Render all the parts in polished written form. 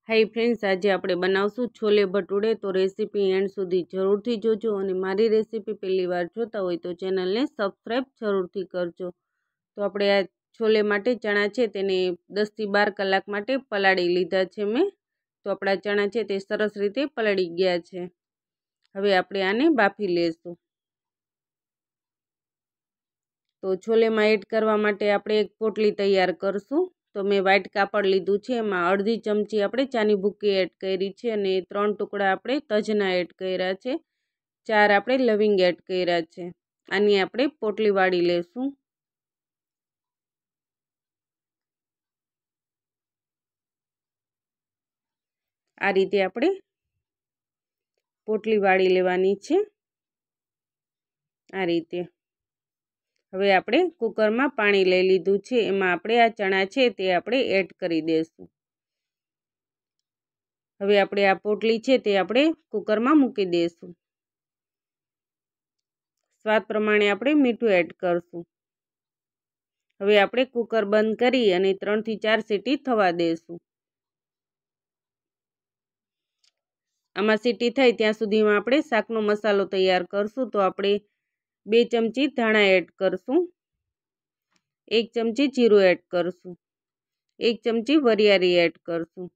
Hi friends, आज આપણે બનાવશું છોલે ભટુરે। તો રેસીપી એન્ડ સુધી જરૂરથી જોજો અને મારી રેસીપી પહેલી વાર જોતા હોય તો ચેનલને સબસ્ક્રાઈબ જરૂરથી કરજો। તો આપણે આ છોલે માટે ચણા છે તેને 10 થી 12 કલાક માટે પલાળી લીધા છે મેં। તો આપણા ચણા છે તે સરસ રીતે પલળી ગયા છે। હવે આપણે આને બાફી લેશું। તો છોલેમાં એડ કરવા માટે આપણે એક પોટલી તૈયાર કરશું। तो मैं व्हाइट कापड़ लीधुं छे, एमां अर्धी चमची आपणे चानी भूकी एड करी छे अने 3 टुकड़ा आपणे तजना एड कर्या छे, 4 आपणे लविंग एड कर्या छे। आनी आपणे पोटली वाળી लेशुं। आ रीते आपणे पोटली वाળી लेवानी छे। आ रीते हवे आपणे कुकरमां पाणी लई लीधुं छे, एमां आपणे आ चणा छे ते आपणे एड करी देशुं। हवे आपणे आ पोटली छे ते आपणे कुकरमां मूकी देशुं। स्वाद प्रमाणे आपणे मीठुं एड करशुं। हवे आपणे कुकर बंद करी अने 3 થી 4 सीटी थवा देशुं। आमां सीटी थाय त्यां सुधीमां आपणे शाकनो मसालो तैयार करशुं। तो आपणे 2 चमची धाणा एड करशुं, 1 चमची जीरुं एड करशुं, 1 चमची वरियारी एड करशुं,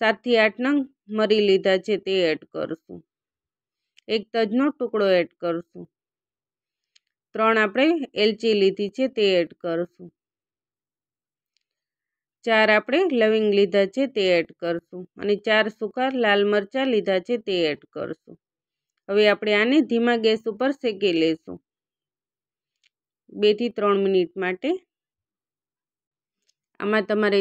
7 થી 8 नंग मरी लीधा छे ते एड करशुं, 1 तजनो टुकड़ो एड करशुं, 3 आपणे एलची लीधी छे ते एड करशुं, 4 आपणे लविंग लीधा छे ते एड करशुं अने 4 सूका लाल मरचा लीधा छे ते एड करशुं। हवे आपणे आने धीमा गैस पर शेकी लेशुं 2 થી 3 मिनिट माटे। आमां तमारे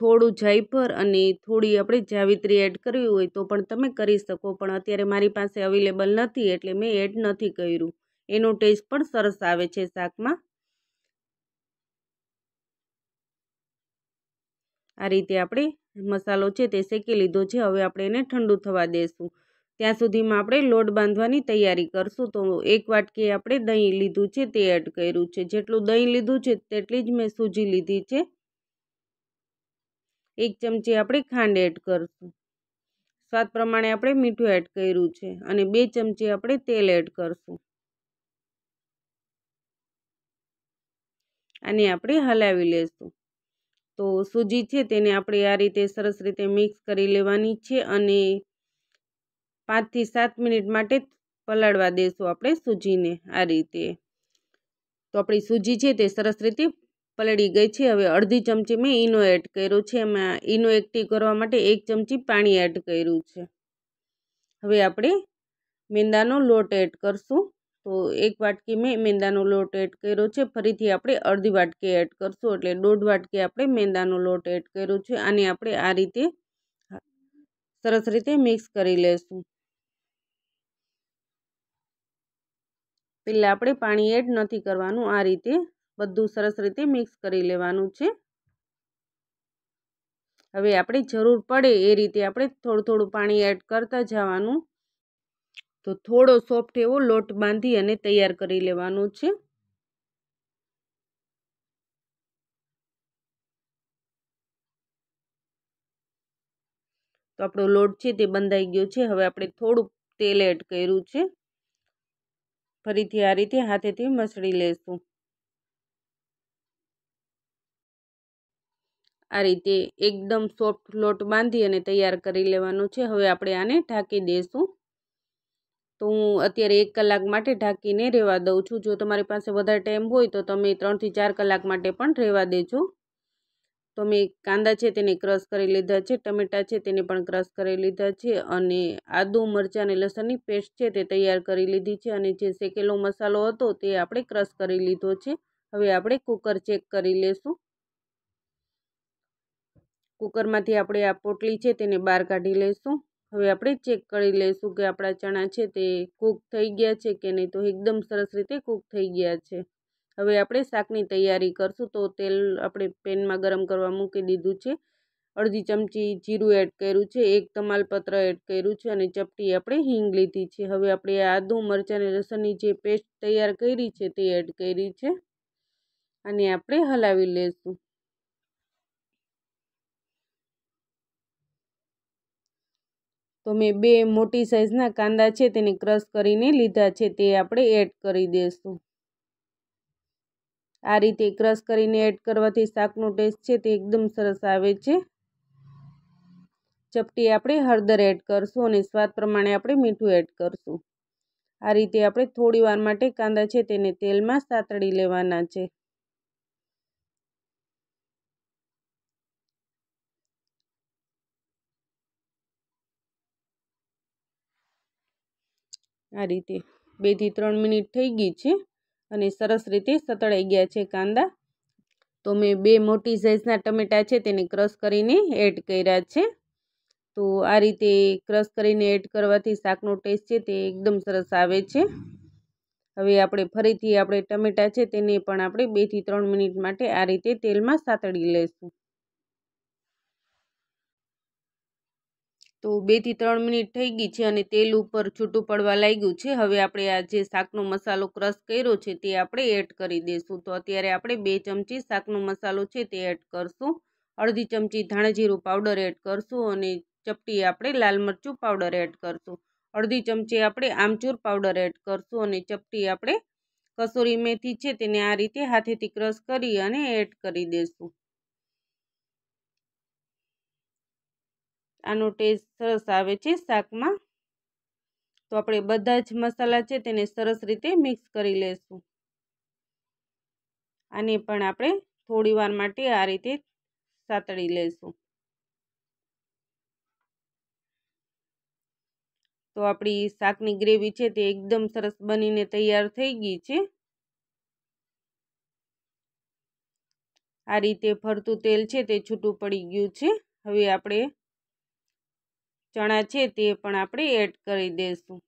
थोड़ुं जायफळ अने थोड़ी आपणे जावित्री एड करवी होय तो पण तमे करी शको, पण अत्यारे मारी पासे अवेलेबल नथी एटले मैं एड नथी कर्युं। एनो टेस्ट पण सरस आवे छे शाकमां। आ रीते आपणे मसालो छे ते शेकी लीधो छे। हवे आपणे एने ठंडू थवा देशुं। त्यां सुधीमां आपणे लोट बांधवानी तैयारी करशुं। तो 1 वाटकी आपणे दही लीधुं छे ते एड कर्युं छे। जेटલું દહીં લીધું છે તેટલી જ મેં સૂજી લીધી છે। 1 ચમચી આપણે ખાંડ એડ કરશું। સ્વાદ પ્રમાણે આપણે મીઠું એડ કર્યું છે અને 2 ચમચી આપણે તેલ એડ કરશું। આને આપણે હલાવી લેશું। તો સૂજી છે તેને આપણે આ રીતે સરસ રીતે મિક્સ કરી લેવાની છે અને 5 થી 7 મિનિટ માટે પલાળવા દેશું આપણે સૂજીને। આ રીતે તો આપણી સૂજી છે તે સરસ રીતે પલળી ગઈ છે। હવે અડધી ચમચી મેં ઈનો એડ કર્યો છે। એમાં ઈનો એક્ટિવ કરવા માટે 1 ચમચી પાણી એડ કર્યું છે। હવે આપણે મેંદાનો લોટ એડ કરશું। તો 1 વાટકી મેં મેંદાનો લોટ એડ કર્યો છે। ફરીથી આપણે અડધી વાટકી એડ કરશું એટલે 1.5 વાટકી આપણે મેંદાનો લોટ એડ કર્યો છે। આને આપણે આ રીતે સરસ રીતે મિક્સ કરી લેશું। પહેલા આપણે પાણી એડ નથી કરવાનું, આ રીતે બધું સરસ રીતે મિક્સ કરી લેવાનું છે। હવે આપણે જરૂર પડે એ રીતે આપણે થોડું થોડું પાણી એડ કરતા જવાનું। તો થોડો સોફ્ટ એવો લોટ બાંધી અને તૈયાર કરી લેવાનો છે। તો આપણો લોટ છે તે બંધાઈ ગયો છે। હવે આપણે થોડું તેલ એડ કર્યું છે। ફરીથી આ રીતે હાથેથી મસળી લેશું। આ રીતે એકદમ સોફ્ટ લોટ બાંધી અને તૈયાર કરી લેવાનો છે। હવે આપણે આને ઢાંકી દઈશું। તો હું અત્યારે 1 કલાક માટે ઢાંકીને રહેવા દઉં છું। જો તમારી પાસે વધારે ટાઈમ હોય તો તમે 3 થી 4 કલાક માટે પણ રહેવા દેજો। તો મેં કાંદા છે તેને ક્રશ કરી લીધા છે, ટમેટા છે તેને પણ ક્રશ કરી લીધા છે અને આદુ મરચાં અને લસણની પેસ્ટ છે તે તૈયાર કરી લીધી છે અને જે શેકેલો મસાલો હતો તે આપણે ક્રશ કરી લીધો છે। હવે આપણે કુકર ચેક કરી લેશું। કુકરમાંથી આપણે આ પોટલી છે તેને બહાર કાઢી લઈશું। હવે આપણે ચેક કરી લઈશું કે આપણા ચણા છે તે કૂક થઈ ગયા છે કે નહીં। તો એકદમ સરસ રીતે કૂક થઈ ગયા છે। હવે આપણે શાકની તૈયારી કરશું। તો તેલ આપણે પેનમાં ગરમ કરવા મૂકી દીધું છે। અડધી ચમચી જીરું એડ કર્યું છે, 1 તમાલપત્ર એડ કર્યું છે અને ચપટી આપણે હિંગ લીધી છે। હવે આપણે આદુ મરચાં અને લસણની જે પેસ્ટ તૈયાર કરી છે તે એડ કરી છે અને આપણે હલાવી લેશું। તો મેં 2 મોટી સાઈઝના કાંદા છે તેને ક્રશ કરીને લીધા છે, તે આપણે એડ કરી દઈશું। આ રીતે ક્રશ કરીને એડ કરવાથી શાકનો ટેસ્ટ છે તે એકદમ સરસ આવે છે। ચપટી આપણે હળદર એડ કરશું અને સ્વાદ પ્રમાણે આપણે મીઠું એડ કરશું। આ રીતે આપણે થોડી વાર માટે કાંદા છે તેને તેલમાં સાતળી લેવાના છે। આ રીતે 2 થી 3 મિનિટ થઈ ગઈ છે અને સરસ રીતે સતળાઈ ગયા છે કાંદા। તો મેં 2 મોટી સાઈઝના ટમેટા છે તેને ક્રશ કરીને એડ કર્યા છે। તો આ રીતે ક્રશ કરીને એડ કરવાથી શાકનો ટેસ્ટ છે તે એકદમ સરસ આવે છે। હવે આપણે ફરીથી આપણે ટમેટા છે તેને પણ આપણે 2 થી 3 મિનિટ માટે આ રીતે તેલમાં સાતળી લઈશું। તો 2 થી 3 મિનિટ થઈ ગઈ છે અને તેલ ઉપર છૂટું પડવા લાગ્યું છે। હવે આપણે આ જે શાકનો મસાલો ક્રશ કર્યો છે તે આપણે એડ કરી દઈશું। તો અત્યારે આપણે 2 ચમચી શાકનો મસાલો છે તે એડ કરશું, અડધી ચમચી ધાણા જીરું પાવડર એડ કરશું અને ચપટી આપણે લાલ મરચું પાવડર એડ કરશું, અડધી ચમચી આપણે આમચૂર પાવડર એડ કરશું અને ચપટી આપણે કસૂરી મેથી છે તેને આ રીતે હાથેથી ક્રશ કરી અને એડ કરી દઈશું। આનો ટેસ્ટ સરસ આવે છે શાકમાં। તો આપણે બધા જ મસાલા છે તેને સરસ રીતે મિક્સ કરી લેશું। આને પણ આપણે થોડી વાર માટે આ રીતે સાતળી લેશું। તો આપણી શાકની ગ્રેવી છે તે એકદમ સરસ બનીને તૈયાર થઈ ગઈ છે। આ રીતે ફરતું તેલ છે તે છૂટું પડી ગયું છે। હવે આપણે ચણા છે તે પણ આપણે એડ કરી દઈશું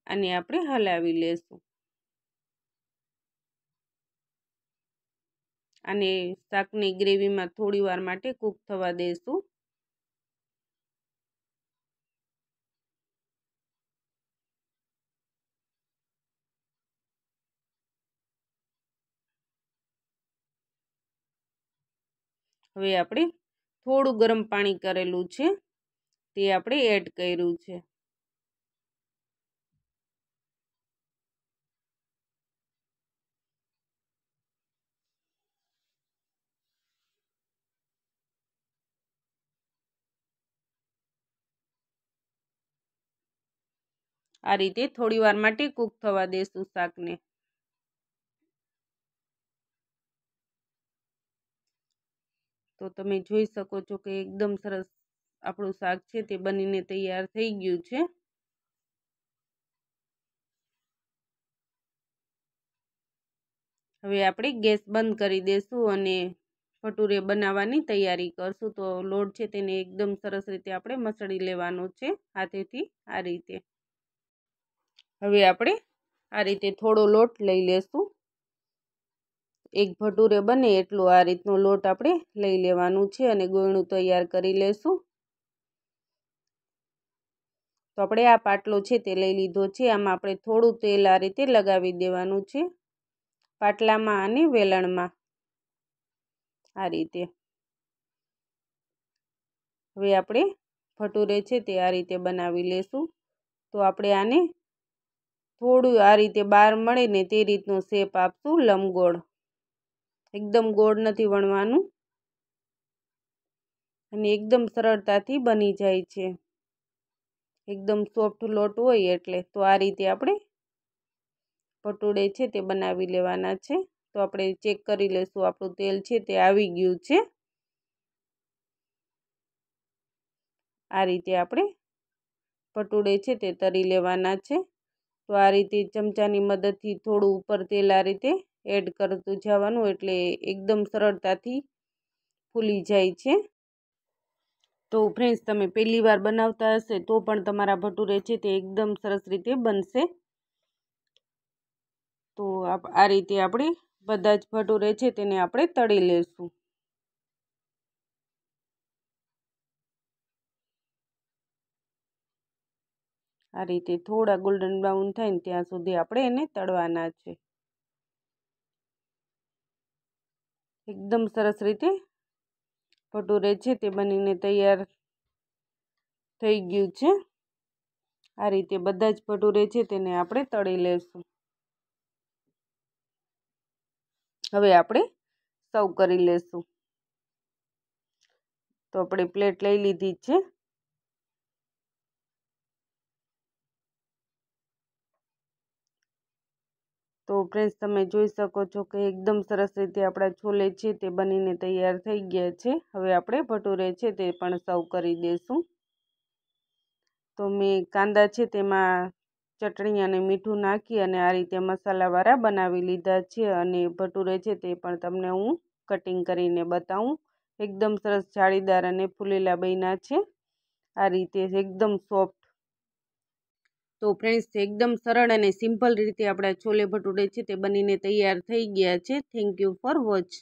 અને આપણે હલાવી લેશું। અને શાકની ગ્રેવીમાં થોડી વાર માટે કૂક થવા દઈશું। હવે આપણે થોડું ગરમ પાણી કરેલું છે તે આપણે એડ કર્યું છે। આ રીતે થોડી વાર માટે કૂક થવા દેશું શાકને। તો તમે જોઈ શકો છો કે એકદમ સરસ આપણું શાક છે તે બનીને તૈયાર થઈ ગયું છે। હવે આપણે ગેસ બંધ કરી દઈશું અને ભટુરે બનાવવાની તૈયારી કરશું। તો લોટ છે તેને એકદમ સરસ રીતે આપણે મસળી લેવાનો છે હાથેથી આ રીતે। હવે આપણે આ રીતે થોડો લોટ લઈ લેશું, એક ભટુરે બને એટલો આ રીતનો લોટ આપણે લઈ લેવાનું છે અને ગોળનું તૈયાર કરી લેશું। તો આપણે આ પાટલો છે તે લઈ લીધો છે, આમાં આપણે થોડું તેલ આ રીતે લગાવી દેવાનું છે પાટલામાં અને વેલણમાં આ રીતે। હવે આપણે ભટુરે છે તે આ રીતે બનાવી લેશું। તો આપણે આને થોડું આ રીતે બહાર મળે ને તે રીતનો શેપ આપશું, લંબગોળ, એકદમ ગોળ નથી વણવાનું અને એકદમ સરળતાથી બની જાય છે, એકદમ સોફ્ટ લોટ હોય એટલે। તો આ રીતે આપણે ભટુરે છે તે બનાવી લેવાના છે। તો આપણે ચેક કરી લેશું આપણું તેલ છે તે આવી ગયું છે। આ રીતે આપણે ભટુરે છે તે તળી લેવાના છે। તો આ રીતે ચમચાની મદદથી થોડું ઉપર તેલ આ રીતે એડ કરતું જવાનું એટલે એકદમ સરળતાથી ફૂલી જાય છે। તો ફ્રેન્ડ્સ, તમે પહેલી વાર બનાવતા હશે તો પણ તમારા ભટુરે છે તે એકદમ સરસ રીતે બનશે। તો આ રીતે આપણે બધા જ ભટુરે છે તેને આપણે તળી લેશું। આ રીતે થોડા ગોલ્ડન બ્રાઉન થાય ને ત્યાં સુધી આપણે એને તળવાના છે। એકદમ સરસ રીતે ભટુરે છે તે બનીને તૈયાર થઈ ગયું છે। આ રીતે બધા જ ભટુરે છે તેને આપણે તળી લેશું। હવે આપણે સર્વ કરી લેશું। તો આપણે પ્લેટ લઈ લીધી છે। તો ફ્રેન્ડ્સ તમે જોઈ શકો છો કે એકદમ સરસ રીતે આપણા છોલે છે તે બનીને તૈયાર થઈ ગયા છે। હવે આપણે ભટુરે છે તે પણ સર્વ કરી દઈશું। તો મેં કાંદા છે તેમાં ચટણી અને મીઠું નાખી અને આ રીતે મસાલાવાળા બનાવી લીધા છે અને ભટુરે છે તે પણ તમને હું કટિંગ કરીને બતાવું। એકદમ સરસ જાળીદાર અને ફૂલેલા બન્યા છે। આ રીતે એકદમ સોફ્ટ। તો ફ્રેન્ડ્સ એકદમ સરળ અને સિમ્પલ રીતે આપણા છોલે ભટુરે છે તે બનીને તૈયાર થઈ ગયા છે। Thank you for watch.